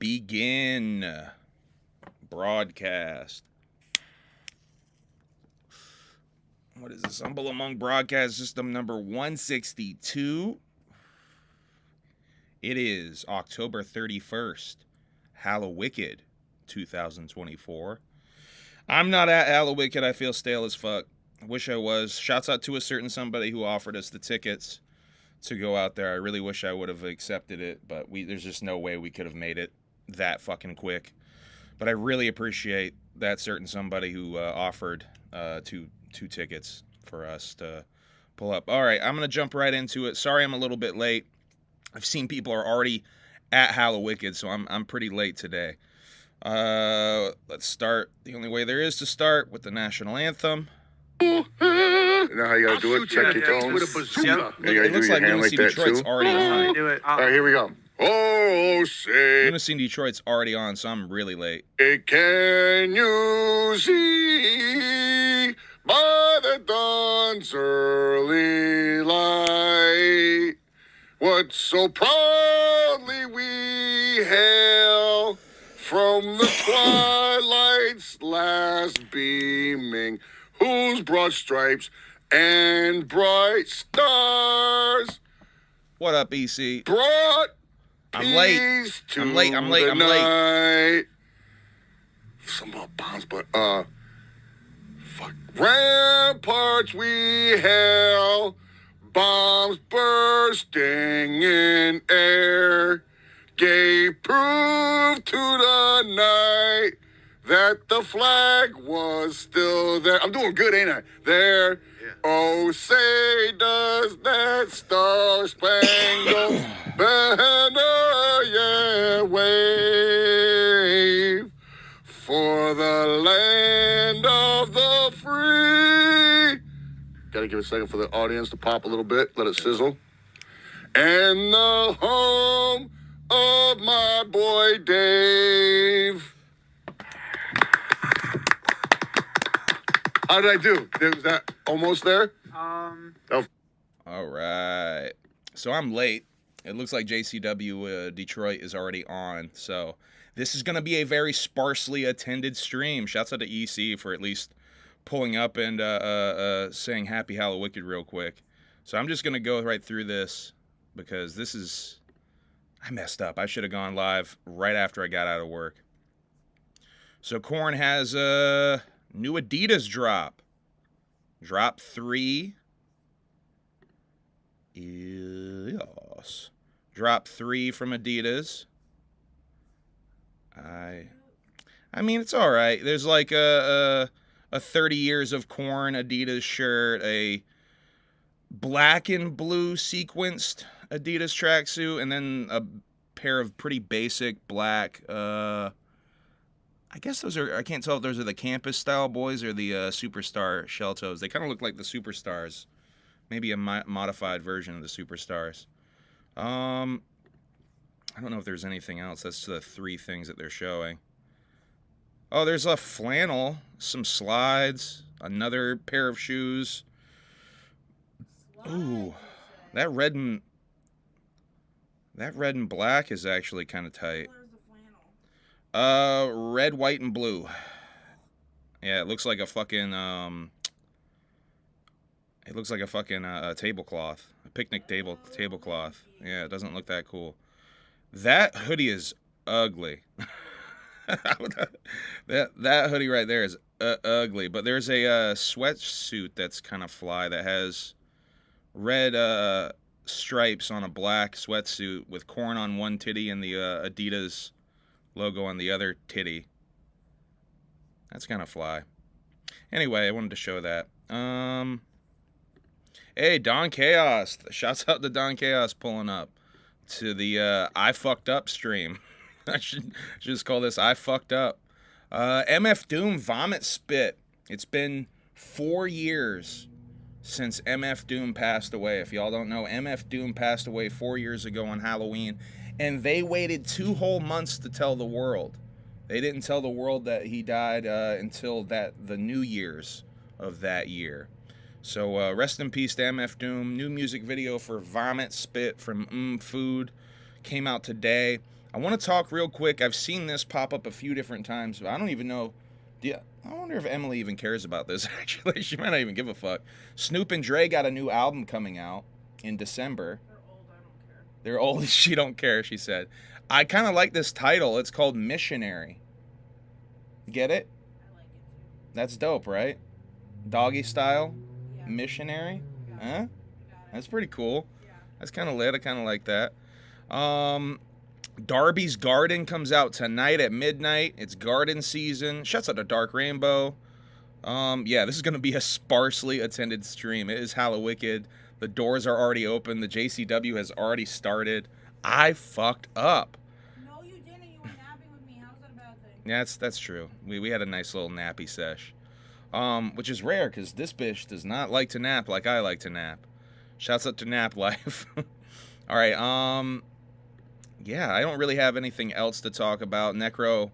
begin broadcast. What is this? Humble Among Broadcast System number 162. It is October 31st, Hallowicked, 2024. I'm not at Hallowicked. I feel stale as fuck. I wish I was. Shouts out to a certain somebody who offered us the tickets to go out there. I really wish I would have accepted it, but there's just no way we could have made it that fucking quick. But I really appreciate that certain somebody who offered two tickets for us to pull up. All right, I'm going to jump right into it. Sorry I'm a little bit late. I've seen people are already at Hallowicked, so I'm pretty late today. Let's start the only way there is to start with the national anthem. You know how you gotta do it? Check your tones. With a bazooka. It looks like Lunacy Detroit's already on. All right, here we go. Oh, say. Lunacy Detroit's already on, so I'm really late. Can you see by the dawn's early light what so proudly we hail from the twilight's last beaming, whose broad stripes and bright stars. What up, EC? Brought I'm late. I'm late. Some more bombs, but fuck. Ramparts we hail, bombs bursting in air, gave proof to the night that the flag was still there. I'm doing good, ain't I? There. Yeah. Oh, say does that star-spangled banner yet wave for the land of the free? Gotta give it a second for the audience to pop a little bit. Let it sizzle. And the home of my boy Dave. How did I do? Was that almost there? All right. So I'm late. It looks like JCW Detroit is already on. So this is going to be a very sparsely attended stream. Shouts out to EC for at least pulling up and saying Happy Hallowicked real quick. So I'm just going to go right through this because this is... I messed up. I should have gone live right after I got out of work. So Korn has a new Adidas drop. Drop 3. Yes. Drop 3 from Adidas. I mean, it's all right. There's like a 30 years of Korn Adidas shirt, a black and blue sequenced Adidas tracksuit, and then a pair of pretty basic black, I guess those are, I can't tell if those are the campus style boys or the Superstar shell toes. They kind of look like the Superstars. Maybe a modified version of the Superstars. I don't know if there's anything else. That's the 3 things that they're showing. Oh, there's a flannel, some slides, another pair of shoes. Ooh, that red and black is actually kind of tight. Red, white, and blue. Yeah, it looks like a fucking tablecloth, a picnic tablecloth. Yeah, it doesn't look that cool. That hoodie is ugly. that hoodie right there is ugly. But there's a sweatsuit that's kind of fly that has red stripes on a black sweatsuit with Korn on one titty and the Adidas logo on the other titty. That's kind of fly. Anyway, I wanted to show that. Hey, Don Chaos. Shouts out to Don Chaos pulling up to the I Fucked Up stream. I should just call this I Fucked Up. MF Doom Vomit Spit. It's been 4 years since MF Doom passed away. If y'all don't know, MF Doom passed away 4 years ago on Halloween, and they waited 2 whole months to tell the world. They didn't tell the world that he died until the New Year's of that year. So rest in peace to MF Doom. New music video for Vomit Spit from Food came out today. I want to talk real quick. I've seen this pop up a few different times, but I don't even know. I wonder if Emily even cares about this, actually. She might not even give a fuck. Snoop and Dre got a new album coming out in December. They're old, I don't care. They're old, she don't care, she said. I kind of like this title. It's called Missionary. Get it? I like it too. That's dope, right? Doggy style? Yeah. Missionary? You got Huh? it. You got it. That's pretty cool. Yeah. That's kind of lit. I kind of like that. Darby's Garden comes out tonight at midnight. It's garden season. Shouts out to Dark Rainbow. Yeah, this is going to be a sparsely attended stream. It is Hallowicked. The doors are already open. The JCW has already started. I fucked up. No, you didn't. You were napping with me. How's that a bad thing? Yeah, that's true. We had a nice little nappy sesh. Which is rare because this bitch does not like to nap like I like to nap. Shouts out to Nap Life. All right, yeah, I don't really have anything else to talk about. Necro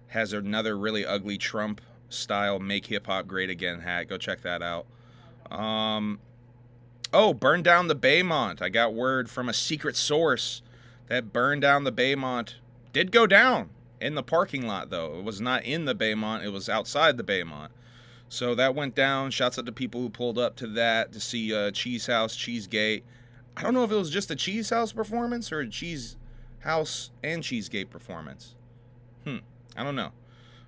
has another really ugly Trump style Make Hip Hop Great Again hat. Go check that out. Oh, burn down the Baymont. I got word from a secret source that burn down the Baymont did go down in the parking lot, though. It was not in the Baymont. It was outside the Baymont. So that went down. Shouts out to people who pulled up to that to see Cheese House, Cheesegate. I don't know if it was just a Cheese House performance or a Cheese House and Cheesegate performance. I don't know.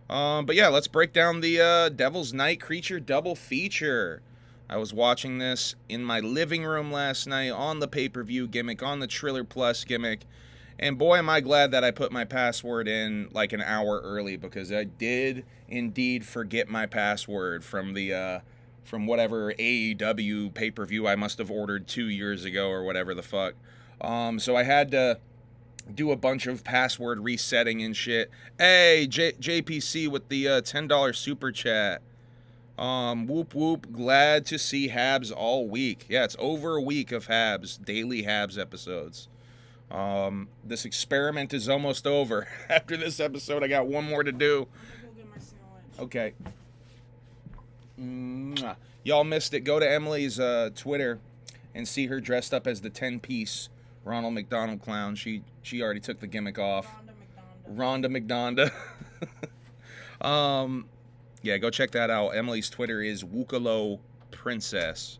But yeah, let's break down the Devil's Night Creature double feature. I was watching this in my living room last night on the pay-per-view gimmick, on the Triller Plus gimmick. And boy, am I glad that I put my password in like an hour early, because I did indeed forget my password from the from whatever AEW pay-per-view I must have ordered 2 years ago or whatever the fuck. So I had to do a bunch of password resetting and shit. Hey, JPC with the $10 super chat. Whoop whoop, glad to see HABS all week. Yeah, it's over a week of HABS, daily HABS episodes. This experiment is almost over. After this episode, I got one more to do. I'm gonna go get my sandwich. Okay. Mwah. Y'all missed it. Go to Emily's Twitter and see her dressed up as the 10-piece Ronald McDonald clown. She already took the gimmick off. Rhonda McDonda. Yeah, go check that out. Emily's Twitter is Jugalo Princess.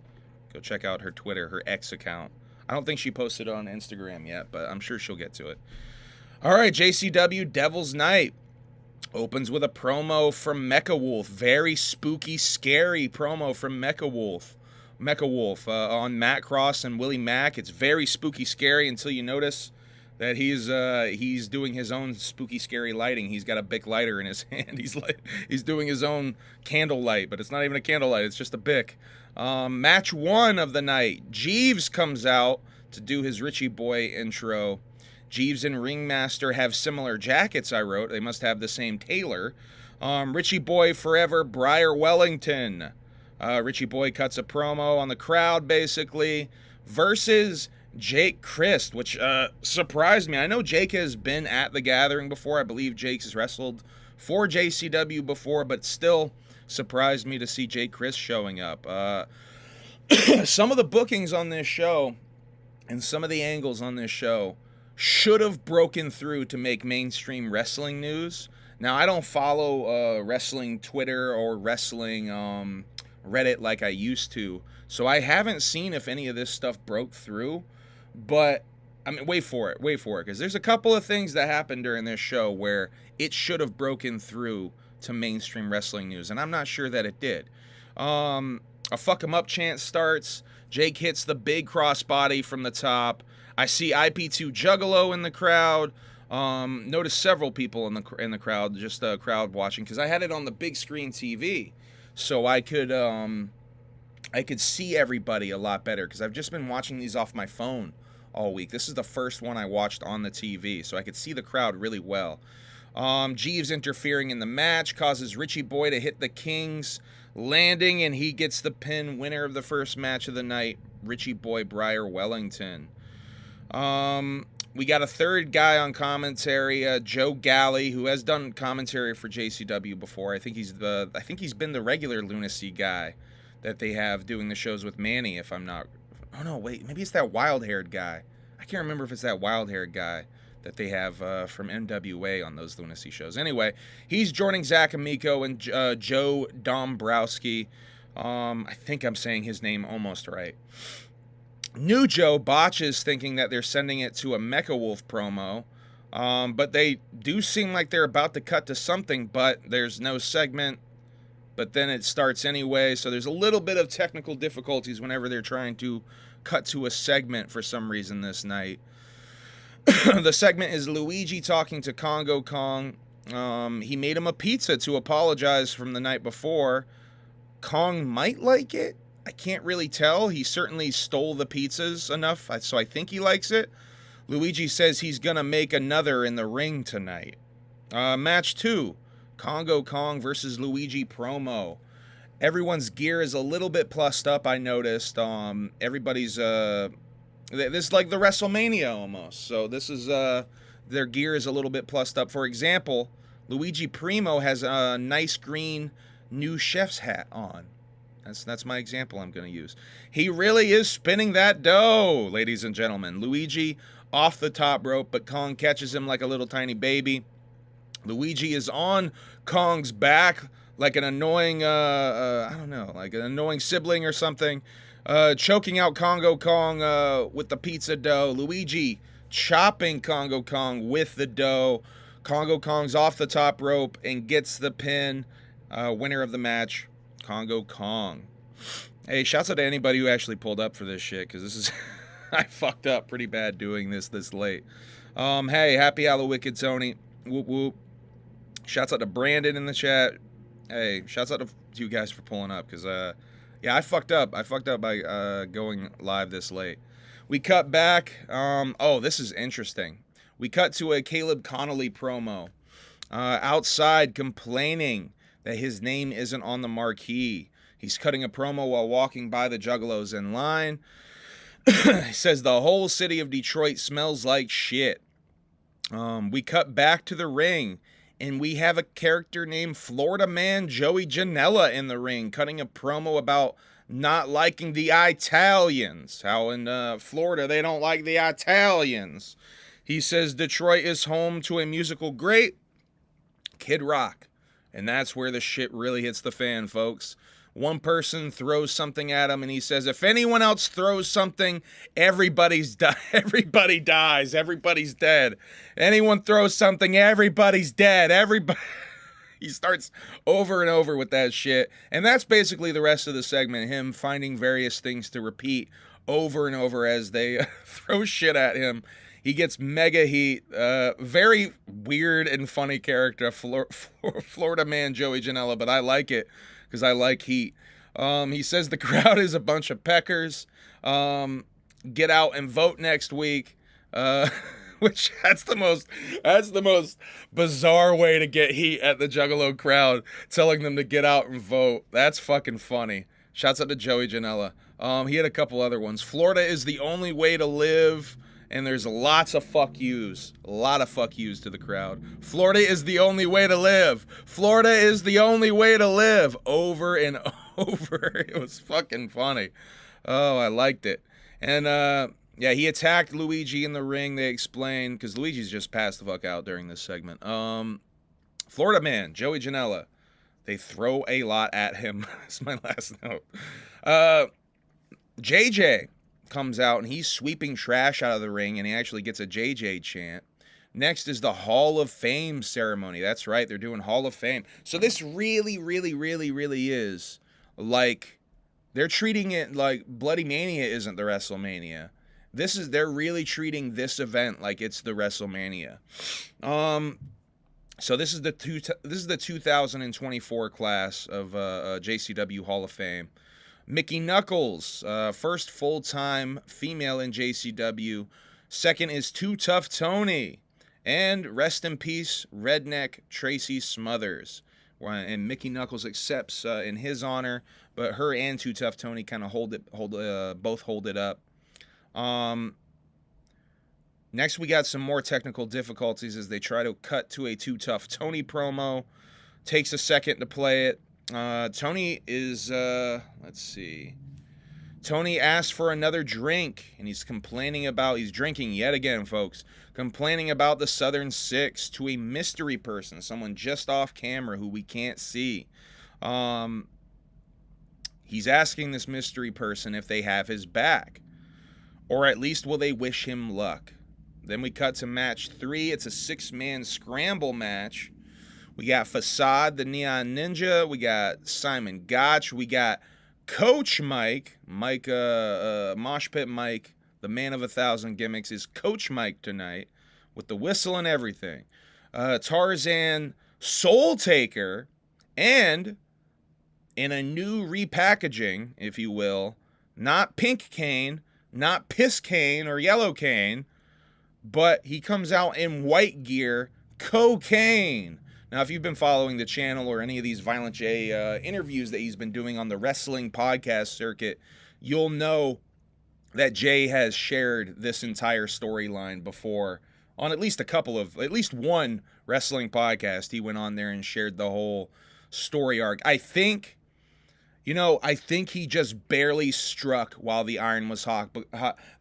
Go check out her Twitter, her X account. I don't think she posted it on Instagram yet, but I'm sure she'll get to it. All right, JCW Devil's Night opens with a promo from Mecha Wolf. Very spooky, scary promo from Mecha Wolf. On Matt Cross and Willie Mack. It's very spooky, scary until you notice that he's doing his own spooky, scary lighting. He's got a Bic lighter in his hand. He's doing his own candle light, but it's not even a candle light. It's just a Bic. Match 1 of the night. Jeeves comes out to do his Richie Boy intro. Jeeves and Ringmaster have similar jackets, I wrote. They must have the same tailor. Richie Boy Forever, Briar Wellington. Richie Boy cuts a promo on the crowd, basically, versus Jake Christ, which surprised me. I know Jake has been at the Gathering before. I believe Jake has wrestled for JCW before, but still surprised me to see Jake Christ showing up. Some of the bookings on this show and some of the angles on this show should have broken through to make mainstream wrestling news. Now, I don't follow wrestling Twitter or wrestling Reddit like I used to, so I haven't seen if any of this stuff broke through. But I mean, wait for it, because there's a couple of things that happened during this show where it should have broken through to mainstream wrestling news, and I'm not sure that it did. A fuck 'em up chant starts. Jake hits the big crossbody from the top. I see IP2 Juggalo in the crowd. Notice several people in the crowd, just crowd watching, because I had it on the big screen TV, so I could see everybody a lot better, because I've just been watching these off my phone all week. This is the first one I watched on the TV, so I could see the crowd really well. Jeeves interfering in the match causes Richie Boy to hit the King's Landing, and he gets the pin. Winner of the first match of the night, Richie Boy Briar Wellington. We got a third guy on commentary, Joe Galley, who has done commentary for JCW before. I think he's been the regular lunacy guy that they have doing the shows with Manny, if I'm not... Oh, no, wait. Maybe it's that wild-haired guy. I can't remember if it's that wild-haired guy that they have from NWA on those lunacy shows. Anyway, he's joining Zach Amico and Joe Dombrowski. I think I'm saying his name almost right. New Joe botches thinking that they're sending it to a Mecha Wolf promo. But they do seem like they're about to cut to something, but there's no segment. But then it starts anyway, so there's a little bit of technical difficulties whenever they're trying to cut to a segment for some reason this night. The segment is Luigi talking to Congo Kong. He made him a pizza to apologize from the night before. Kong might like it. I can't really tell. He certainly stole the pizzas enough, so I think he likes it. Luigi says he's going to make another in the ring tonight. Match 2, Congo Kong versus Luigi promo. Everyone's gear is a little bit plussed up, I noticed. Everybody's, this is like the WrestleMania almost. So this is, their gear is a little bit plussed up. For example, Luigi Primo has a nice green new chef's hat on. That's my example I'm going to use. He really is spinning that dough, ladies and gentlemen. Luigi off the top rope, but Kong catches him like a little tiny baby. Luigi is on Kong's back like an annoying, I don't know, like an annoying sibling or something, choking out Congo Kong with the pizza dough. Luigi chopping Congo Kong with the dough. Congo Kong's off the top rope and gets the pin. Winner of the match, Congo Kong. Hey, shouts out to anybody who actually pulled up for this shit, because this is... I fucked up pretty bad doing this late. Hey, happy Hallowicked, Tony. Whoop, whoop. Shouts out to Brandon in the chat. Hey, shouts out to you guys for pulling up, because, yeah, I fucked up. I fucked up by going live this late. We cut back. Oh, this is interesting. We cut to a Caleb Connolly promo. Outside complaining that his name isn't on the marquee. He's cutting a promo while walking by the Juggalos in line. He says the whole city of Detroit smells like shit. We cut back to the ring, and we have a character named Florida Man Joey Janela in the ring, cutting a promo about not liking the Italians. How in Florida they don't like the Italians. He says Detroit is home to a musical great, Kid Rock. And that's where the shit really hits the fan, folks. One person throws something at him, and he says, if anyone else throws something, everybody dies. Everybody's dead. Anyone throws something, everybody's dead. Everybody. He starts over and over with that shit. And that's basically the rest of the segment, him finding various things to repeat over and over as they throw shit at him. He gets mega heat. Very weird and funny character, Florida Man Joey Janela, but I like it because I like heat. He says the crowd is a bunch of peckers. Get out and vote next week. Which that's the most bizarre way to get heat at the Juggalo crowd, telling them to get out and vote. That's fucking funny. Shouts out to Joey Janela. He had a couple other ones. Florida is the only way to live. And there's lots of fuck yous. A lot of fuck yous to the crowd. Florida is the only way to live. Florida is the only way to live. Over and over. It was fucking funny. Oh, I liked it. And, yeah, he attacked Luigi in the ring. They explained, because Luigi's just passed the fuck out during this segment. Florida Man, Joey Janela. They throw a lot at him. That's my last note. JJ comes out, and he's sweeping trash out of the ring, and he actually gets a JJ chant. Next is the Hall of Fame ceremony. That's right, they're doing Hall of Fame. So this really is like, they're treating it like Bloody Mania isn't the WrestleMania. They're really treating this event like it's the WrestleMania. So this is the 2024 class of JCW Hall of Fame. Mickey Knuckles, first full-time female in JCW. Second is Too Tough Tony. And rest in peace, Redneck Tracy Smothers. And Mickey Knuckles accepts in his honor, but her and Too Tough Tony kind of both hold it up. Next, we got some more technical difficulties as they try to cut to a Too Tough Tony promo. Takes a second to play it. Tony is, let's see. Tony asked for another drink, and he's drinking yet again, folks, complaining about the Southern Six to a mystery person, someone just off camera who we can't see. He's asking this mystery person if they have his back, or at least will they wish him luck. Then we cut to match 3. It's a 6-man scramble match. We got Facade, the Neon Ninja. We got Simon Gotch. We got Coach Mike, Mosh Pit Mike, the man of 1,000 gimmicks, is Coach Mike tonight with the whistle and everything. Tarzan, Soul Taker, and in a new repackaging, if you will, not Pink Cane, not Piss Cane or Yellow Cane, but he comes out in white gear, Cocaine. Now, if you've been following the channel or any of these Violent J interviews that he's been doing on the wrestling podcast circuit, you'll know that Jay has shared this entire storyline before on at least one wrestling podcast. He went on there and shared the whole story arc. I think he just barely struck while the iron was hot.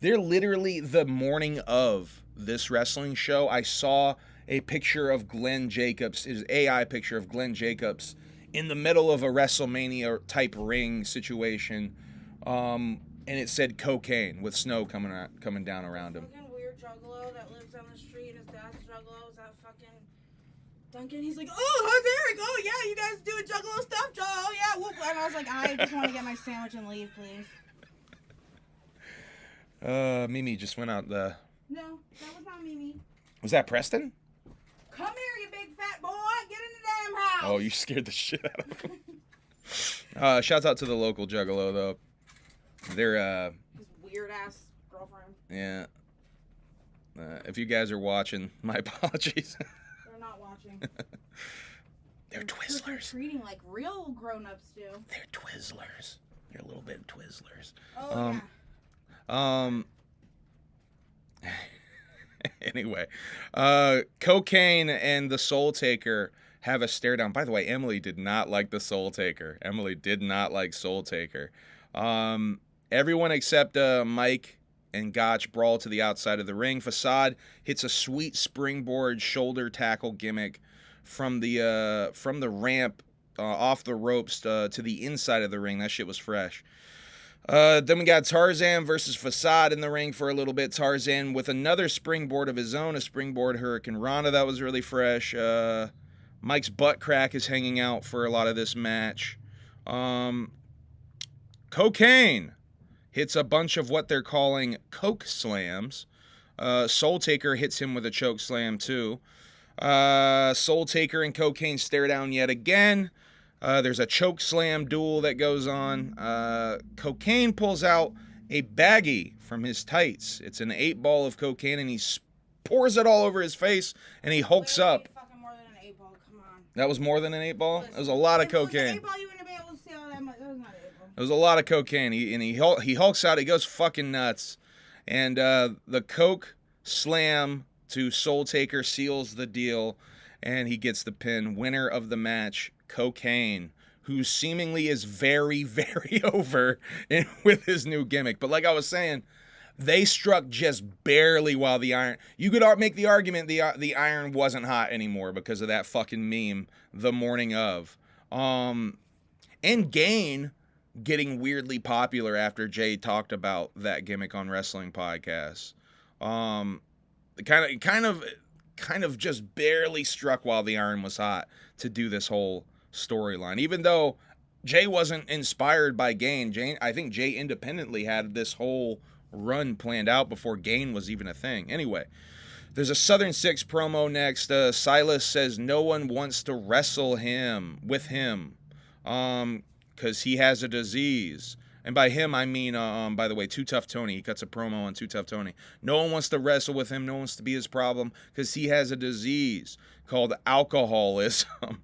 They're literally the morning of this wrestling show. I saw a picture of Glenn Jacobs, his AI picture of Glenn Jacobs in the middle of a WrestleMania type ring situation. And it said cocaine with snow coming down around him. Fucking weird Juggalo that lives on the street and his dad's Juggalo is that fucking Duncan. He's like, oh, Derek, oh yeah, you guys doing Juggalo stuff, Joe? Oh yeah, whoop. And I was like, I just want to get my sandwich and leave, please. Mimi just went out the. No, that was not Mimi. Was that Preston? Come here, you big fat boy. Get in the damn house. Oh, you scared the shit out of him. Shouts out to the local Juggalo, though. They're, his weird-ass girlfriend. Yeah. If you guys are watching, my apologies. They're not watching. They're Twizzlers. Treating like real grown-ups do. They're Twizzlers. They're a little bit of Twizzlers. Oh, yeah. Anyway, Cocaine and the Soul Taker have a stare down. By the way, Emily did not like the Soul Taker. Emily did not like Soul Taker. Everyone except Mike and Gotch brawl to the outside of the ring. Facade hits a sweet springboard shoulder tackle gimmick from the ramp off the ropes to the inside of the ring. That shit was fresh. Then we got Tarzan versus Facade in the ring for a little bit. Tarzan with another springboard of his own, a springboard Hurricane Rana. That was really fresh. Mike's butt crack is hanging out for a lot of this match. Cocaine hits a bunch of what they're calling Coke Slams. Soul Taker hits him with a choke slam too. Soul Taker and Cocaine stare down yet again. There's a choke slam duel that goes on. Cocaine pulls out a baggie from his tights. It's an 8-ball of cocaine, and he pours it all over his face, and he hulks up. Fucking more than an 8-ball. Come on. That was more than an 8-ball? That was a lot of cocaine. If it was an 8-ball, you wouldn't be able to see all that much. That was not an 8-ball. It was a lot of cocaine. He hulks out. He goes fucking nuts. And the Coke slam to Soul Taker seals the deal, and he gets the pin. Winner of the match, Cocaine, who seemingly is very, very over with his new gimmick. But like I was saying, they struck just barely while the iron... You could make the argument the iron wasn't hot anymore because of that fucking meme the morning of. And Gain getting weirdly popular after Jay talked about that gimmick on wrestling podcasts. Kind of just barely struck while the iron was hot to do this whole storyline. Even though Jay wasn't inspired by Gain, I think Jay independently had this whole run planned out before Gain was even a thing. Anyway, there's a Southern Six promo next. Silas says no one wants to wrestle with him because he has a disease. And by him, I mean, by the way, Too Tough Tony. He cuts a promo on Too Tough Tony. No one wants to wrestle with him. No one wants to be his problem because he has a disease called alcoholism.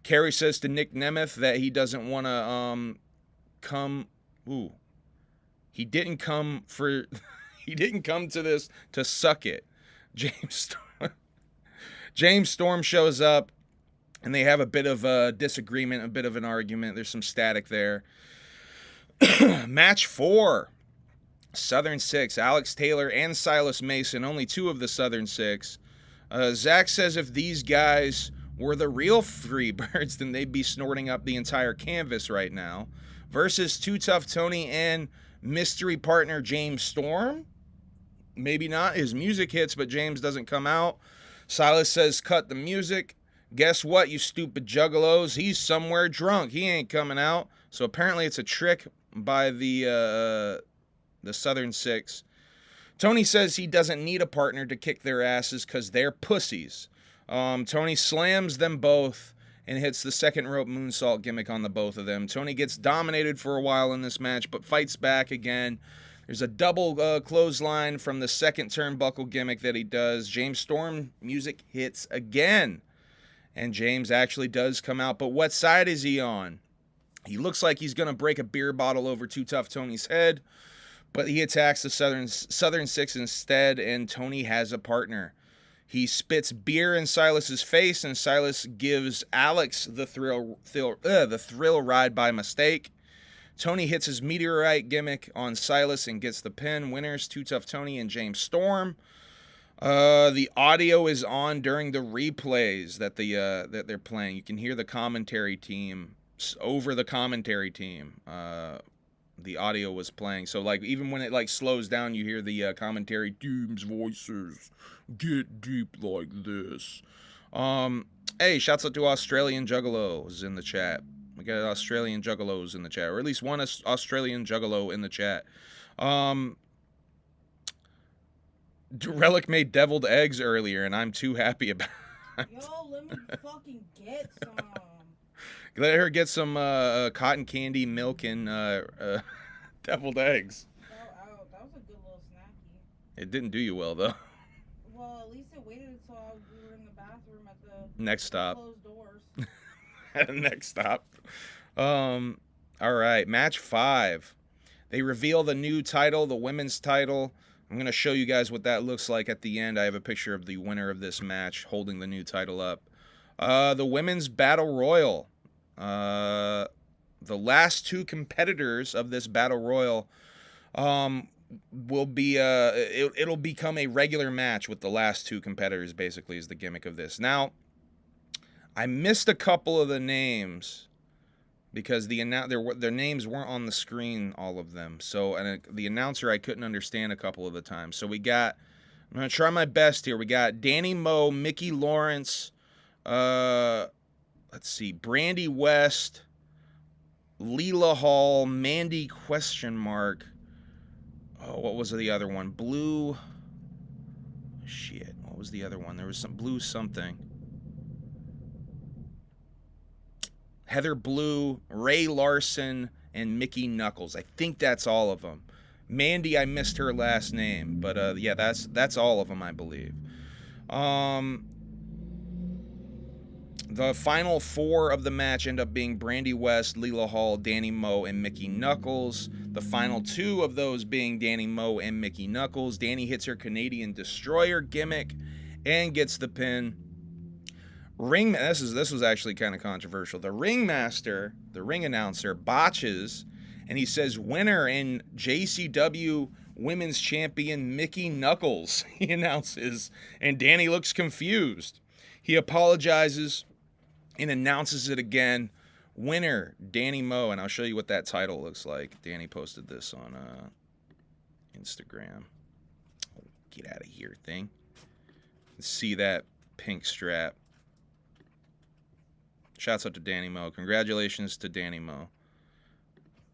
Kerry says to Nick Nemeth that he doesn't want to come. Ooh, he didn't come to this to suck it. James Storm shows up, and they have a bit of a disagreement, a bit of an argument. There's some static there. Match 4. Southern Six, Alex Taylor and Silas Mason, only 2 of the Southern Six. Zach says if these guys were the real Freebirds, then they'd be snorting up the entire canvas right now. Versus Too Tough Tony and mystery partner James Storm. Maybe not. His music hits, but James doesn't come out. Silas says, cut the music. Guess what, you stupid juggalos? He's somewhere drunk. He ain't coming out. So apparently it's a trick by the Southern Six. Tony says he doesn't need a partner to kick their asses because they're pussies. Tony slams them both and hits the second rope moonsault gimmick on the both of them. Tony gets dominated for a while in this match, but fights back again. There's a double clothesline from the second turnbuckle gimmick that he does. James Storm music hits again. And James actually does come out, but what side is he on? He looks like he's going to break a beer bottle over Too Tough Tony's head, but he attacks the Southern Six instead, and Tony has a partner. He spits beer in Silas's face, and Silas gives Alex the thrill ride by mistake. Tony hits his meteorite gimmick on Silas and gets the pin. Winners, Too Tough Tony and James Storm. The audio is on during the replays that they're playing. You can hear the commentary team over the commentary team. The audio was playing, so like even when it like slows down, you hear the commentary team's voices get deep like this. Hey, shouts out to Australian Juggalos in the chat. We got Australian Juggalos in the chat, or at least one Australian Juggalo in the chat. Relic made deviled eggs earlier, and I'm too happy about it. Yo, let me fucking get some. Let her get some cotton candy, milk, and deviled eggs. That was a good little snacky. It didn't do you well, though. Well, at least it waited until we were in the bathroom at the Next stop. closed doors. At the next stop. All right, match 5. They reveal the new title, the women's title. I'm going to show you guys what that looks like at the end. I have a picture of the winner of this match holding the new title up. The women's battle royal. The last 2 competitors of this battle royal will be it'll become a regular match with the last 2 competitors, basically, is the gimmick of this. Now, I missed a couple of the names because their names weren't on the screen, all of them. So, and the announcer, I couldn't understand a couple of the times. So we got, I'm going to try my best here. We got Danny Moe, Mickey Lawrence, let's see, Brandy West, Leela Hall, Mandy ? Oh, what was the other one? Blue, shit, what was the other one? There was some Blue something. Heather Blue, Ray Larson, and Mickey Knuckles. I think that's all of them. Mandy, I missed her last name, but yeah, that's all of them, I believe. The final 4 of the match end up being Brandy West, Leela Hall, Danny Moe, and Mickey Knuckles. The final 2 of those being Danny Moe and Mickey Knuckles. Danny hits her Canadian Destroyer gimmick and gets the pin. This was actually kind of controversial. The ringmaster, the ring announcer, botches, and he says winner in JCW Women's Champion Mickey Knuckles, he announces, and Danny looks confused. He apologizes and announces it again. Winner, Danny Moe, and I'll show you what that title looks like. Danny posted this on Instagram. Oh, get out of here, thing. See that pink strap. Shouts out to Danny Moe. Congratulations to Danny Moe.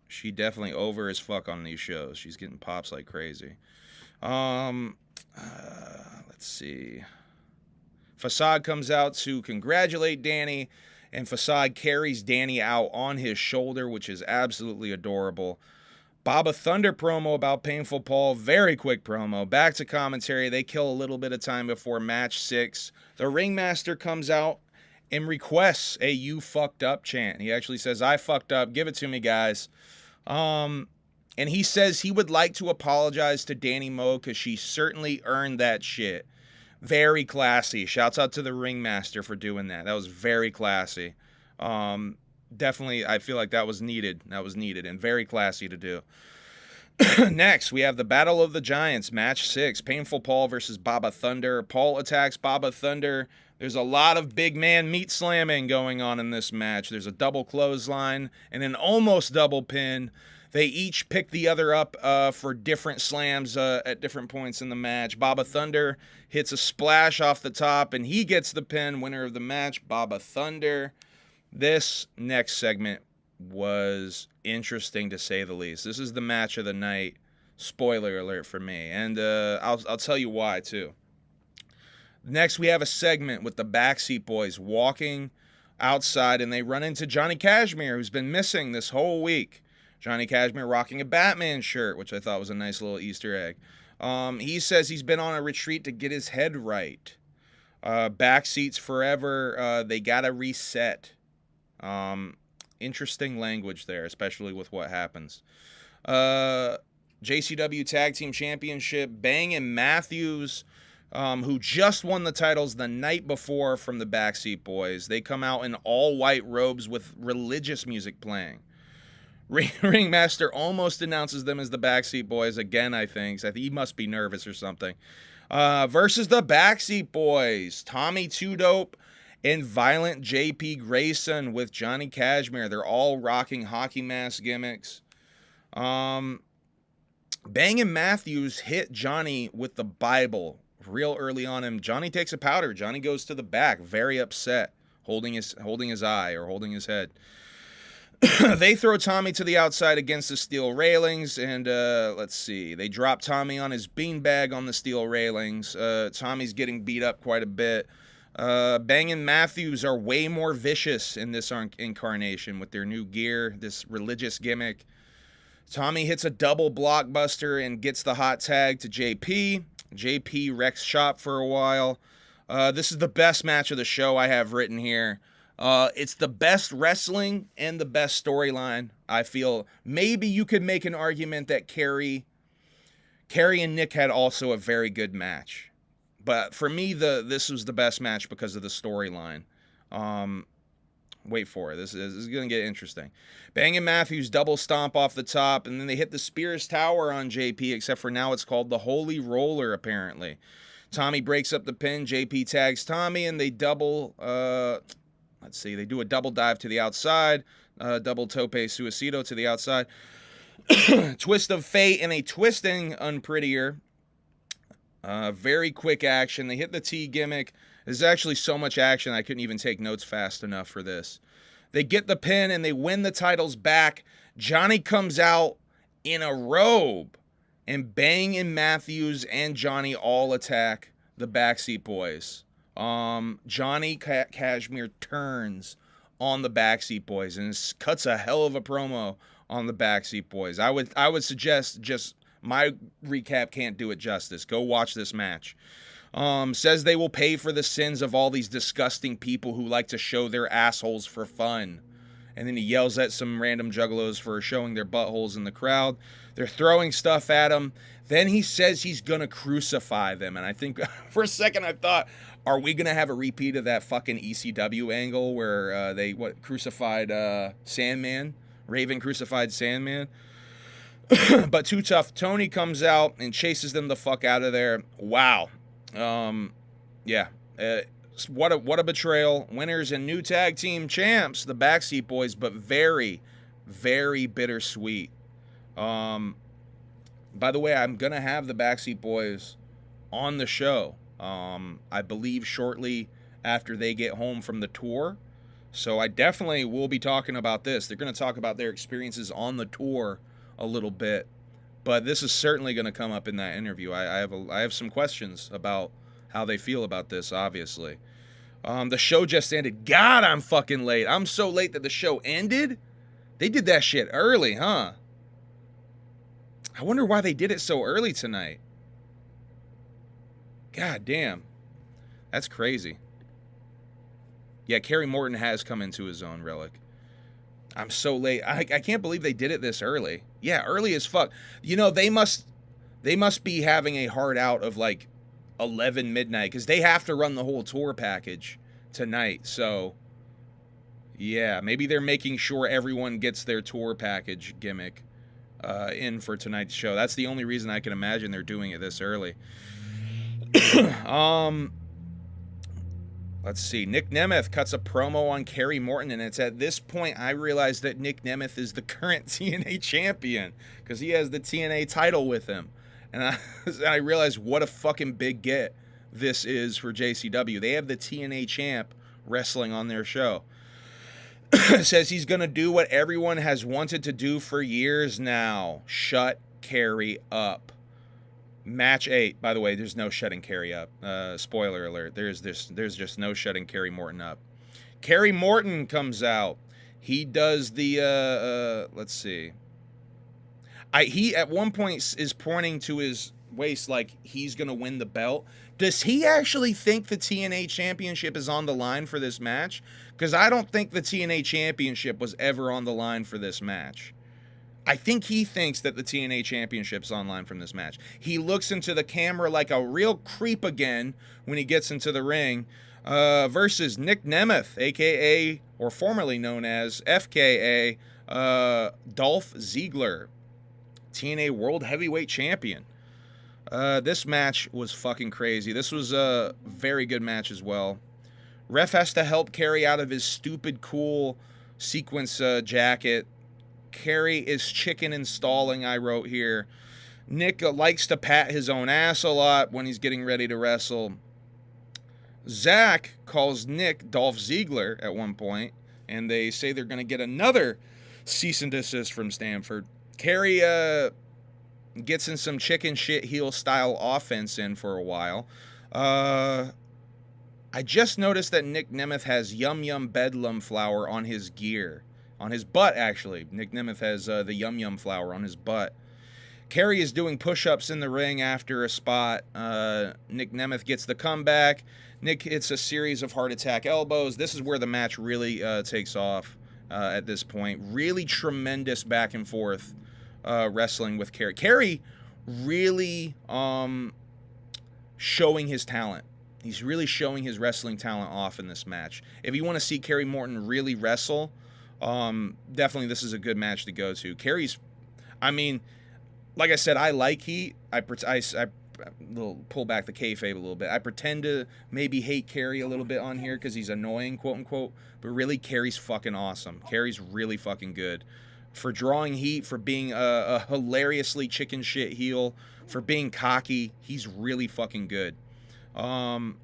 She definitely over as fuck on these shows. She's getting pops like crazy. Let's see. Facade comes out to congratulate Danny, and Facade carries Danny out on his shoulder, which is absolutely adorable. Baba Thunder promo about Painful Paul. Very quick promo. Back to commentary. They kill a little bit of time before match 6. The ringmaster comes out and requests a "you fucked up" chant. He actually says, "I fucked up. Give it to me, guys." And he says he would like to apologize to Danny Moe because she certainly earned that shit. Very classy. Shouts out to the ringmaster for doing that. That was very classy. definitely, I feel like that was needed. That was needed and very classy to do. Next, we have the Battle of the Giants, match 6. Painful Paul versus Baba Thunder. Paul attacks Baba Thunder. There's a lot of big man meat slamming going on in this match. There's a double clothesline and an almost double pin. They each pick the other up for different slams at different points in the match. Baba Thunder hits a splash off the top, and he gets the pin. Winner of the match, Baba Thunder. This next segment was interesting, to say the least. This is the match of the night. Spoiler alert for me. And I'll tell you why, too. Next, we have a segment with the Backseat Boys walking outside, and they run into Johnny Cashmere, who's been missing this whole week. Johnny Cashmere rocking a Batman shirt, which I thought was a nice little Easter egg. He says he's been on a retreat to get his head right. Backseats forever. They gotta reset. Interesting language there, especially with what happens. JCW Tag Team Championship, Bang and Matthews, who just won the titles the night before from the Backseat Boys. They come out in all white robes with religious music playing. Ringmaster almost announces them as the Backseat Boys again, I think. He must be nervous or something. Versus the Backseat Boys, Tommy Two Dope and Violent JP Grayson with Johnny Cashmere. They're all rocking hockey mask gimmicks. Bang and Matthews hit Johnny with the Bible real early on him. Johnny takes a powder. Johnny goes to the back, very upset, holding his eye or holding his head. They throw Tommy to the outside against the steel railings, and let's see. They drop Tommy on his beanbag on the steel railings. Tommy's getting beat up quite a bit. Bang and Matthews are way more vicious in this incarnation with their new gear, this religious gimmick. Tommy hits a double blockbuster and gets the hot tag to JP. JP wrecks shop for a while. This is the best match of the show I have written here. It's the best wrestling and the best storyline, I feel. Maybe you could make an argument that Kerry and Nick had also a very good match. But for me, this was the best match because of the storyline. Wait for it. This is going to get interesting. Bang and Matthews double stomp off the top, and then they hit the Spears Tower on JP, except for now it's called the Holy Roller, apparently. Tommy breaks up the pin. JP tags Tommy, and they double... let's see. They do a double dive to the outside. Double tope suicido to the outside. Twist of fate and a twisting unprettier. Very quick action. They hit the T gimmick. There's actually so much action I couldn't even take notes fast enough for this. They get the pin and they win the titles back. Johnny comes out in a robe. And Bang and Matthews and Johnny all attack the Backseat Boys. Johnny Cashmere turns on the Backseat Boys and cuts a hell of a promo on the Backseat Boys. I would suggest, just my recap can't do it justice. Go watch this match. Says they will pay for the sins of all these disgusting people who like to show their assholes for fun. And then he yells at some random juggalos for showing their buttholes in the crowd. They're throwing stuff at him. Then he says he's going to crucify them. And I think for a second I thought, are we going to have a repeat of that fucking ECW angle where they crucified Sandman? Raven crucified Sandman? But Too Tough Tony comes out and chases them the fuck out of there. Wow. Yeah. What a betrayal. Winners and new tag team champs, the Backseat Boys, but very, very bittersweet. By the way, I'm going to have the Backseat Boys on the show. I believe shortly after they get home from the tour. So I definitely will be talking about this. They're going to talk about their experiences on the tour a little bit. But this is certainly going to come up in that interview. I have some questions about how they feel about this, obviously. The show just ended. God, I'm fucking late. I'm so late that the show ended? They did that shit early, huh? I wonder why they did it so early tonight. God damn. That's crazy. Yeah, Kerry Morton has come into his own, Relic. I'm so late. I can't believe they did it this early. Yeah, early as fuck. You know, they must be having a hard out of like 11 midnight because they have to run the whole tour package tonight. So, Yeah, maybe they're making sure everyone gets their tour package gimmick in for tonight's show. That's the only reason I can imagine they're doing it this early. Let's see. Nick Nemeth cuts a promo on Kerry Morton, and it's at this point I realize that Nick Nemeth is the current TNA champion because he has the TNA title with him. And I realized what a fucking big get this is for JCW. They have the TNA champ wrestling on their show. Says he's going to do what everyone has wanted to do for years now. Shut Kerry up. Match 8. By the way, there's no shutting Kerry up. Spoiler alert. There's just no shutting Kerry Morton up. Kerry Morton comes out. He does the let's see. He at one point is pointing to his waist like he's going to win the belt. Does he actually think the TNA championship is on the line for this match? Because I don't think the TNA championship was ever on the line for this match. I think he thinks that the TNA championship's online from this match. He looks into the camera like a real creep again when he gets into the ring versus Nick Nemeth, a.k.a. or formerly known as FKA Dolph Ziggler, TNA World Heavyweight Champion. This match was fucking crazy. This was a very good match as well. Ref has to help Kerry out of his stupid cool sequence jacket. Kerry is chicken installing, I wrote here. Nick likes to pat his own ass a lot when he's getting ready to wrestle. Zach calls Nick Dolph Ziggler at one point, and they say they're going to get another cease and desist from Stanford. Kerry gets in some chicken shit heel style offense in for a while. I just noticed that Nick Nemeth has Yum Yum Bedlam flour on his gear. On his butt, actually. Nick Nemeth has the Yum Yum flour on his butt. Kerry is doing push-ups in the ring after a spot. Nick Nemeth gets the comeback. Nick hits a series of heart attack elbows. This is where the match really takes off at this point. Really tremendous back and forth wrestling with Kerry. Kerry really showing his talent. He's really showing his wrestling talent off in this match. If you want to see Kerry Morton really wrestle, definitely this is a good match to go to. Kerry's, I mean, like I said, I like Heat. I pull back the kayfabe a little bit. I pretend to maybe hate Kerry a little bit on here because he's annoying, quote unquote. But really, Kerry's fucking awesome. Kerry's really fucking good. For drawing heat, for being a hilariously chicken shit heel, for being cocky, he's really fucking good. Oh,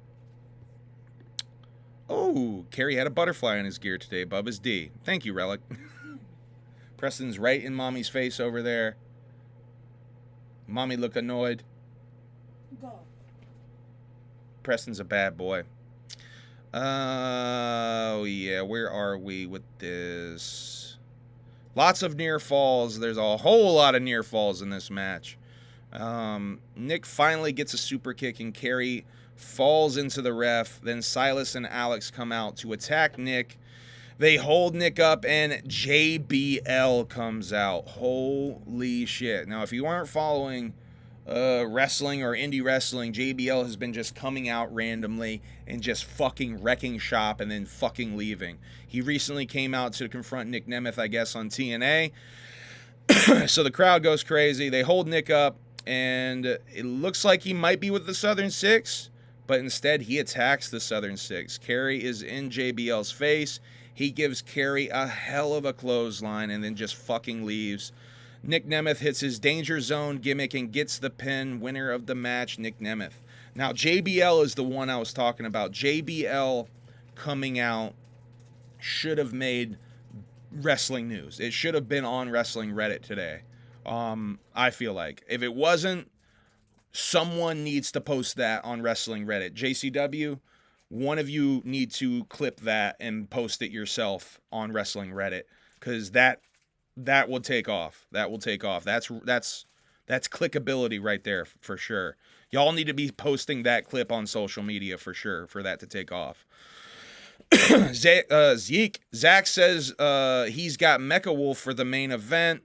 Kerry had a butterfly on his gear today, Bubba's D. Thank you, Relic. Preston's right in Mommy's face over there. Mommy look annoyed. Go. Preston's a bad boy. Oh, yeah, where are we with this? Lots of near falls. There's a whole lot of near falls in this match. Nick finally gets a super kick and Kerry falls into the ref. Then Silas and Alex come out to attack Nick. They hold Nick up and JBL comes out. Holy shit. Now, if you aren't following wrestling or indie wrestling, JBL has been just coming out randomly and just fucking wrecking shop and then fucking leaving. He recently came out to confront Nick Nemeth, I guess, on TNA. So the crowd goes crazy. They hold Nick up, and it looks like he might be with the Southern Six, but instead he attacks the Southern Six. Kerry is in JBL's face. He gives Kerry a hell of a clothesline and then just fucking leaves. Nick Nemeth hits his Danger Zone gimmick and gets the pin. Winner of the match, Nick Nemeth. Now, JBL is the one I was talking about. JBL coming out should have made wrestling news. It should have been on Wrestling Reddit today. I feel like. If it wasn't, someone needs to post that on Wrestling Reddit. JCW, one of you need to clip that and post it yourself on Wrestling Reddit, because that will take off. That will take off. That's clickability right there for sure. Y'all need to be posting that clip on social media for sure for that to take off. Zach says he's got Mecha Wolf for the main event.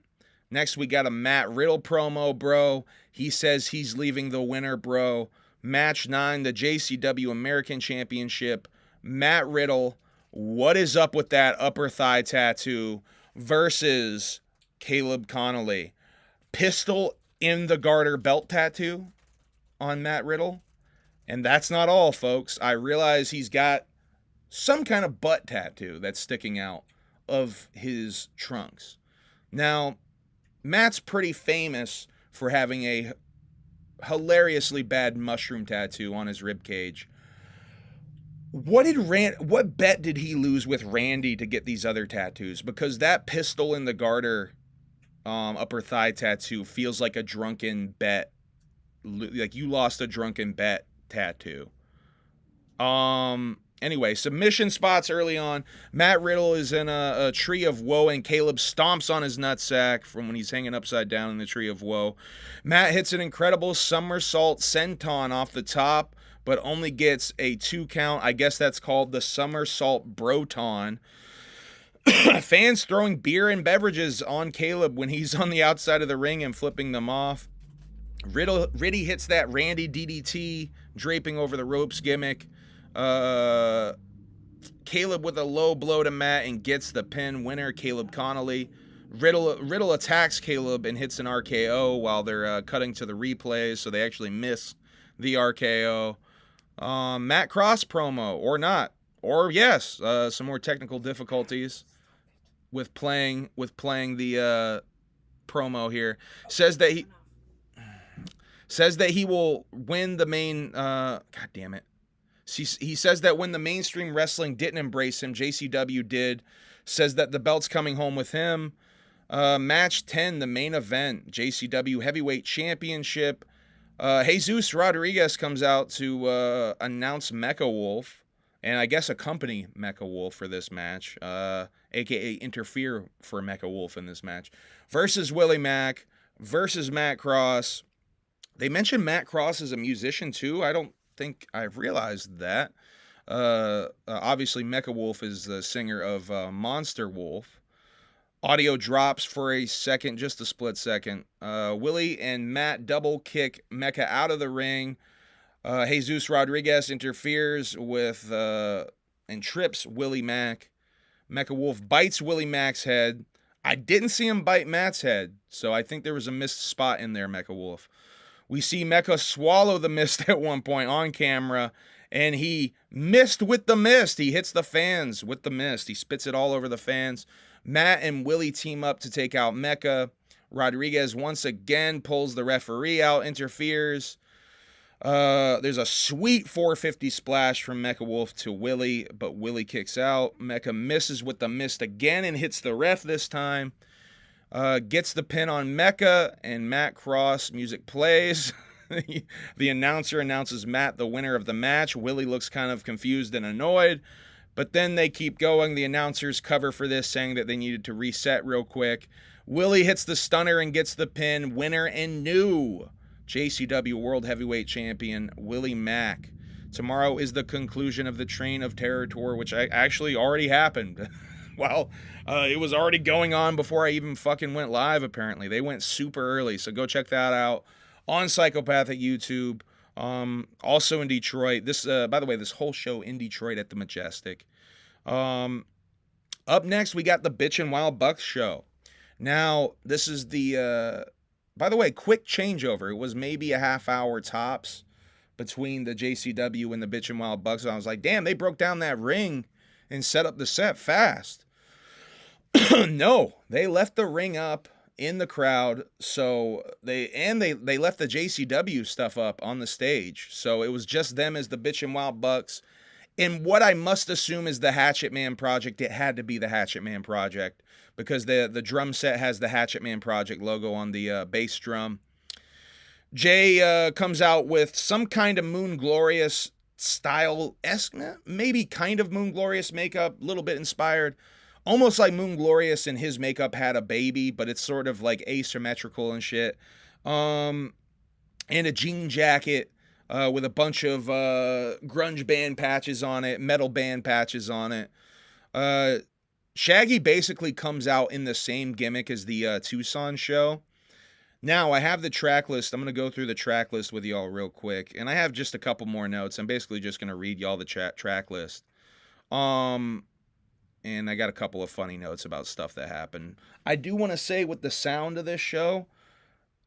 Next, we got a Matt Riddle promo, bro. He says he's leaving the winner, bro. Match 9, the JCW American Championship. Matt Riddle What is up with that upper thigh tattoo versus Caleb Connolly? Pistol in the garter belt tattoo on Matt Riddle. And that's not all, folks. I realize he's got some kind of butt tattoo that's sticking out of his trunks. Now, Matt's pretty famous for having a hilariously bad mushroom tattoo on his rib cage. What bet did he lose with Randy to get these other tattoos? Because that pistol in the garter upper thigh tattoo feels like a drunken bet. Like you lost a drunken bet tattoo. Anyway, submission spots early on. Matt Riddle is in a tree of woe, and Caleb stomps on his nutsack from when he's hanging upside down in the tree of woe. Matt hits an incredible somersault senton off the top, but only gets a 2 count. I guess that's called the somersault broton. Fans throwing beer and beverages on Caleb when he's on the outside of the ring and flipping them off. Riddy hits that Randy DDT draping over the ropes gimmick. Caleb with a low blow to Matt and gets the pin. Winner, Caleb Connolly. Riddle attacks Caleb and hits an RKO while they're cutting to the replays, so they actually miss the RKO. Matt Cross promo, or not. Or yes, some more technical difficulties with playing the promo here. Says that he will win the main God damn it. He says that when the mainstream wrestling didn't embrace him, JCW did. Says that the belt's coming home with him. Match 10, the main event, JCW Heavyweight Championship. Jesus Rodriguez comes out to announce Mecha Wolf, and I guess accompany Mecha Wolf for this match, a.k.a. interfere for Mecha Wolf in this match, versus Willie Mack, versus Matt Cross. They mentioned Matt Cross as a musician, too. I don't think I've realized that. Obviously, Mecha Wolf is the singer of Monster Wolf. Audio drops for a second, just a split second. Willie and Matt double kick Mecha out of the ring. Jesus Rodriguez interferes with and trips Willie Mack. Mecha Wolf bites Willie Mack's head. I didn't see him bite Matt's head, so I think there was a missed spot in there, Mecha Wolf. We see Mecha swallow the mist at one point on camera, and he missed with the mist. He hits the fans with the mist. He spits it all over the fans. Matt and Willie team up to take out Mecha. Rodriguez once again pulls the referee out, interferes. There's a sweet 450 splash from Mecha Wolf to Willie, but Willie kicks out. Mecha misses with the mist again and hits the ref this time. Gets the pin on Mecha, and Matt Cross music plays. The announcer announces Matt the winner of the match. Willie looks kind of confused and annoyed, but then they keep going. The announcers cover for this, saying that they needed to reset real quick. Willie hits the stunner and gets the pin. Winner and new JCW World Heavyweight Champion, Willie Mack. Tomorrow is the conclusion of the Train of Terror Tour, which actually already happened. Well, it was already going on before I even fucking went live, apparently. They went super early, so go check that out on Psychopathic YouTube. Also in Detroit. This, by the way, this whole show in Detroit at the Majestic. Up next, we got the Bitchin' Wild Bucks show. Now, this is the, by the way, quick changeover. It was maybe a half hour tops between the JCW and the Bitchin' Wild Bucks. And I was like, damn, they broke down that ring and set up the set fast. No, they left the ring up in the crowd, so they left the JCW stuff up on the stage, so it was just them as the Bitchin' Wild Bucks. In what I must assume is the Hatchet Man Project. It had to be the Hatchet Man Project because the drum set has the Hatchet Man Project logo on the bass drum. Jay comes out with some kind of Moon Glorious style-esque, maybe kind of Moon Glorious makeup, a little bit inspired. Almost like Moon Glorious and his makeup had a baby, but it's sort of like asymmetrical and shit. And a jean jacket with a bunch of grunge band patches on it, metal band patches on it. Shaggy basically comes out in the same gimmick as the Tucson show. Now, I have the track list. I'm going to go through the track list with y'all real quick. And I have just a couple more notes. I'm basically just going to read y'all the track list. and I got a couple of funny notes about stuff that happened. I do want to say with the sound of this show,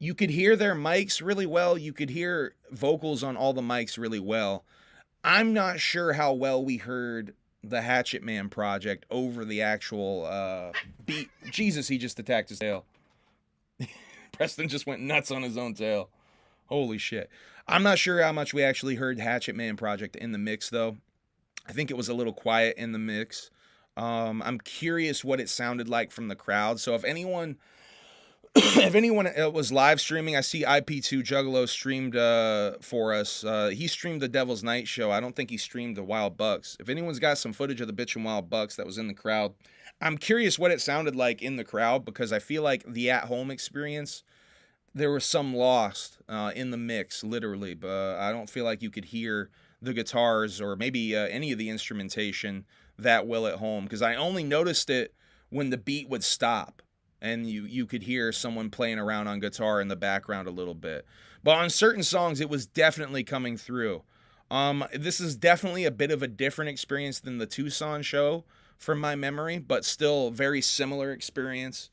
you could hear their mics really well. You could hear vocals on all the mics really well. I'm not sure how well we heard the Hatchet Man project over the actual beat. Jesus, he just attacked his tail. Preston just went nuts on his own tail. Holy shit. I'm not sure how much we actually heard Hatchet Man project in the mix, though. I think it was a little quiet in the mix. I'm curious what it sounded like from the crowd. So if anyone was live streaming, I see IP2 Juggalo streamed for us. He streamed the Devil's Night show. I don't think he streamed the Wild Bucks. If anyone's got some footage of the Bitchin' Wild Bucks that was in the crowd, I'm curious what it sounded like in the crowd, because I feel like the at-home experience, there was some lost in the mix, literally. But I don't feel like you could hear the guitars or maybe any of the instrumentation that well at home, because I only noticed it when the beat would stop and you could hear someone playing around on guitar in the background a little bit. But on certain songs, it was definitely coming through. This is definitely a bit of a different experience than the Tucson show from my memory, but still very similar experience.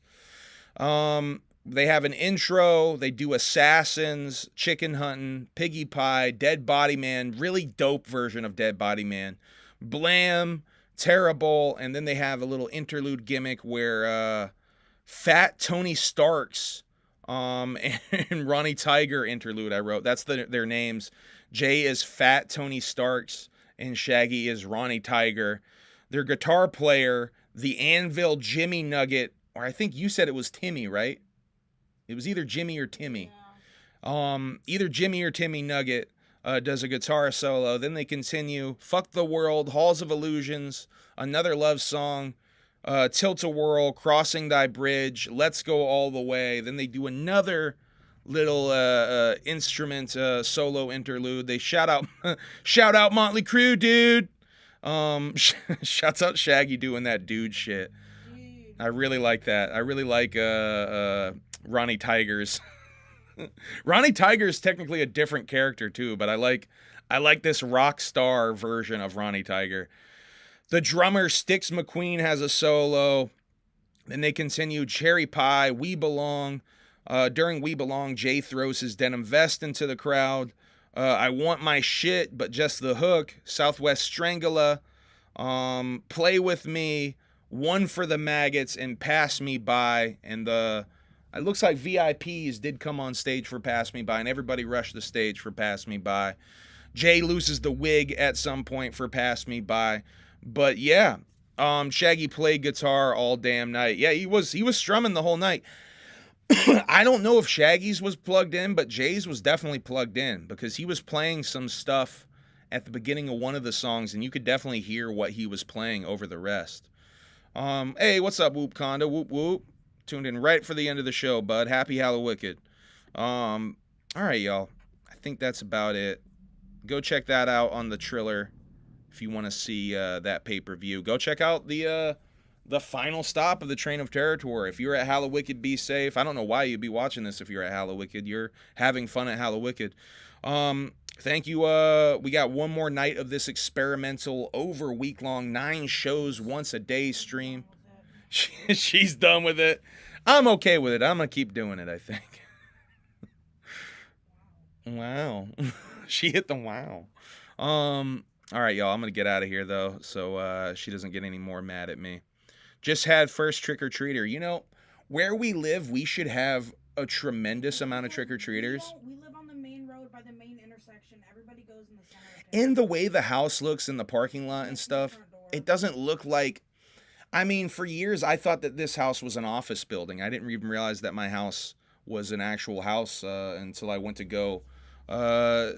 They have an intro, they do Assassins, Chicken Hunting, Piggy Pie, Dead Body Man, really dope version of Dead Body Man, Blam, Terrible, and then they have a little interlude gimmick where Fat Tony Starks and Ronnie Tiger interlude I wrote. That's their names. Jay is Fat Tony Starks and Shaggy is Ronnie Tiger. Their guitar player, the Anvil Jimmy Nugget, or I think you said it was Timmy, right? It was either Jimmy or Timmy. Yeah. Either Jimmy or Timmy Nugget does a guitar solo. Then they continue Fuck the World, Halls of Illusions, Another Love Song, Tilt-A-Whirl, Crossing Thy Bridge, Let's Go All the Way. Then they do another little instrument solo interlude. They shout out Motley Crue, dude. Shouts out Shaggy doing that dude shit. I really like that. I really like Ronnie Tiger's. Ronnie Tiger's technically a different character too, but I like this rock star version of Ronnie Tiger. The drummer Styx McQueen has a solo. Then they continue Cherry Pie, We Belong. During We Belong, Jay throws his denim vest into the crowd. I Want My Shit, but just the hook. Southwest Strangula. Play With Me. One for the Maggots and Pass Me By. And it looks like VIPs did come on stage for Pass Me By, and everybody rushed the stage for Pass Me By. Jay loses the wig at some point for Pass Me By. But yeah, Shaggy played guitar all damn night. Yeah, he was strumming the whole night. I don't know if Shaggy's was plugged in, but Jay's was definitely plugged in, because he was playing some stuff at the beginning of one of the songs, and you could definitely hear what he was playing over the rest. Hey, what's up, Whoop Conda? Whoop whoop. Tuned in right for the end of the show, bud. Happy Hallowicked. All right, y'all. I think that's about it. Go check that out on the Triller if you want to see that pay-per-view. Go check out the final stop of the Train of Terror tour. If you're at Hallowicked, be safe. I don't know why you'd be watching this if you're at Hallowicked. You're having fun at Hallowicked. Thank you. We got one more night of this experimental over week-long 9 shows once a day stream. She's done with it. I'm okay with it. I'm going to keep doing it, I think. Wow. She hit the wow. All right, y'all. I'm going to get out of here, though, so she doesn't get any more mad at me. Just had first trick-or-treater. You know, where we live, we should have a tremendous amount of trick-or-treaters. We live on the main road by the main intersection. Everybody goes in the center. And the way the house looks in the parking lot and stuff, it doesn't look like... I mean, for years, I thought that this house was an office building. I didn't even realize that my house was an actual house until I went to go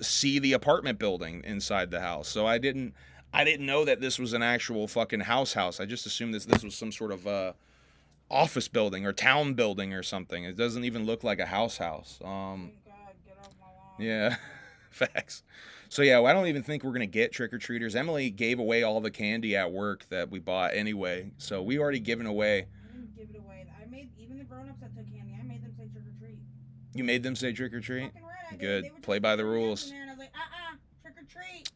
see the apartment building inside the house. So I didn't know that this was an actual fucking house. I just assumed this was some sort of office building or town building or something. It doesn't even look like a house. God, get off my lawn. Yeah, facts. So yeah, I don't even think we're gonna get trick-or-treaters. Emily gave away all the candy at work that we bought anyway, so we already given away. I didn't give it away. I made even the grown-ups that took candy. I made them say trick or treat. You made them say trick-or-treat? Fucking right, I did. Good. They would Play just by the throw it rules. in there, and I was like, trick or treat.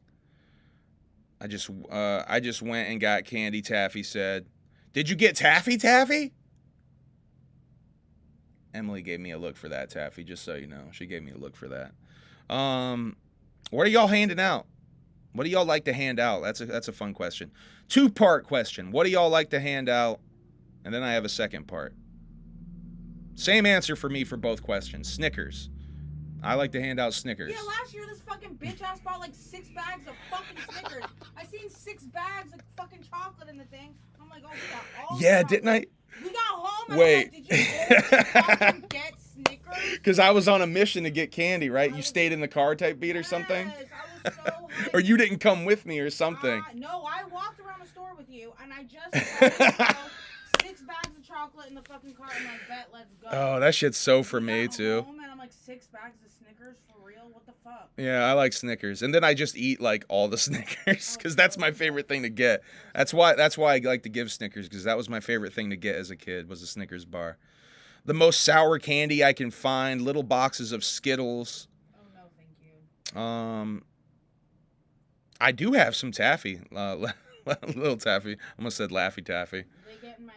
I just went and got candy. Taffy said, Did you get Taffy Taffy? Emily gave me a look for that, Taffy, just so you know. She gave me a look for that. What are y'all handing out? What do y'all like to hand out? That's a fun question. 2-part question. What do y'all like to hand out? And then I have a second part. Same answer for me for both questions. Snickers. I like to hand out Snickers. Yeah, last year this fucking bitch ass bought like 6 bags of fucking Snickers. I seen 6 bags of fucking chocolate in the thing. I'm like, oh, we got all the chocolate. Didn't I? We got home and Wait. I'm like, did you fucking get Snickers? Because I was on a mission to get candy, right? You stayed in the car type beat or something? Yes, I was so hyped. Or you didn't come with me or something. No, I walked around the store with you and I just saw 6 bags of chocolate in the fucking car and like, bet, let's go. Oh, that shit's so for We me, got too. home and I'm like, 6 bags of Snickers for real? What the fuck? Yeah, I like Snickers. And then I just eat like all the Snickers because that's my favorite thing to get. That's why I like to give Snickers, because that was my favorite thing to get as a kid, was a Snickers bar. The most sour candy I can find, little boxes of Skittles. Oh no, thank you. I do have some taffy. Little taffy. I almost said Laffy Taffy. They get in my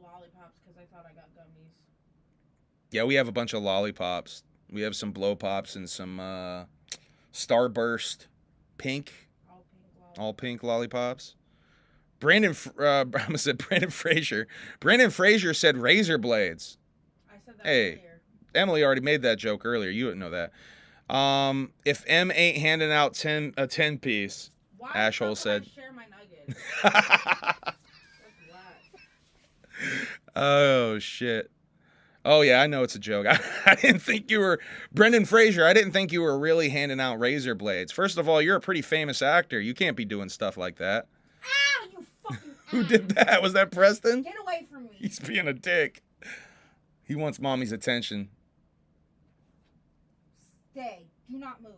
lollipops because I thought I got gummies. Yeah, we have a bunch of lollipops. We have some blow pops and some Starburst pink, all pink lollipops. Brandon Fraser. Brandon Fraser said razor blades. I said that Hey, earlier. Emily already made that joke earlier. You didn't know that. If M ain't handing out a 10 piece, Why Ashhole the fuck said. would I share my nuggets? That's whack. Oh shit. Oh yeah, I know it's a joke. I didn't think you were Brendan Fraser. I didn't think you were really handing out razor blades. First of all, you're a pretty famous actor. You can't be doing stuff like that. Ow, you fucking Who ass. did that? Was that Preston? Get away from me. He's being a dick. He wants mommy's attention. Stay. Do not move.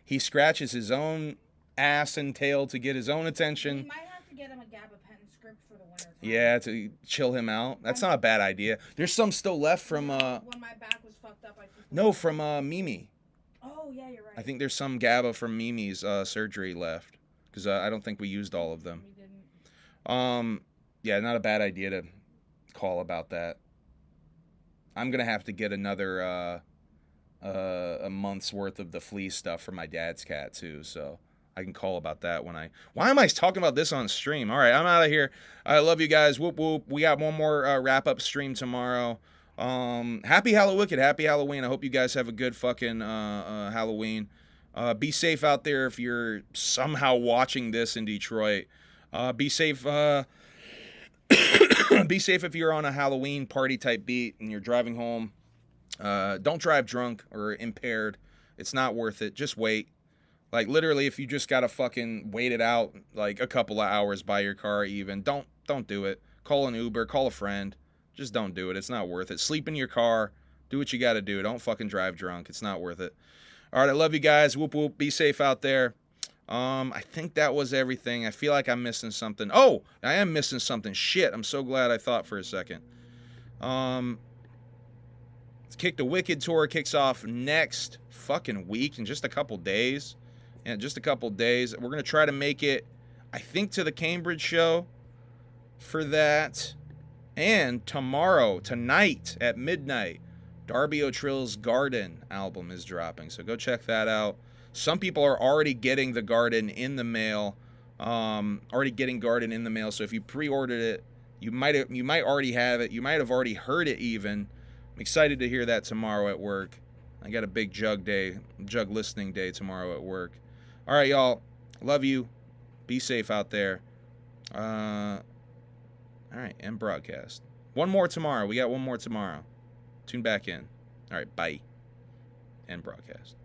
He scratches his own ass and tail to get his own We attention. might have to get him a gabapentin script for the winter time. Yeah, to chill him out. That's not a bad idea. There's some still left from When my back was fucked up, I took no, from Mimi. Oh yeah, you're right. I think there's some GABA from Mimi's surgery left, because I don't think we used all of them. we didn't. Yeah, not a bad idea to call about that. I'm gonna have to get another a month's worth of the flea stuff for my dad's cat too, so I can call about that when I. Why am I talking about this on stream? All right, I'm out of here. I love you guys. Whoop whoop. We got one more wrap up stream tomorrow. Happy Hallowicked, happy Halloween. I hope you guys have a good fucking Halloween. Be safe out there if you're somehow watching this in Detroit. Be safe. Be safe if you're on a Halloween party type beat and you're driving home. Don't drive drunk or impaired. It's not worth it. Just wait. Like literally, if you just gotta fucking wait it out like a couple of hours by your car, even don't do it. Call an Uber, call a friend. Just don't do it. It's not worth it. Sleep in your car. Do what you gotta do. Don't fucking drive drunk. It's not worth it. All right, I love you guys. Whoop whoop. Be safe out there. I think that was everything. I feel like I'm missing something. Oh, I am missing something. Shit. I'm so glad I thought for a second. Kick the Wicked tour kicks off next fucking week in just a couple days. Yeah, just a couple days. We're gonna try to make it, I think, to the Cambridge show for that. And tonight at midnight, Darby O'Trill's Garden album is dropping. So go check that out. Some people are already getting the Garden in the mail. So if you pre-ordered it, you might already have it. You might have already heard it even. I'm excited to hear that tomorrow at work. I got a big jug listening day tomorrow at work. All right, y'all. Love you. Be safe out there. All right, end broadcast. One more tomorrow. We got one more tomorrow. Tune back in. All right, bye. End broadcast.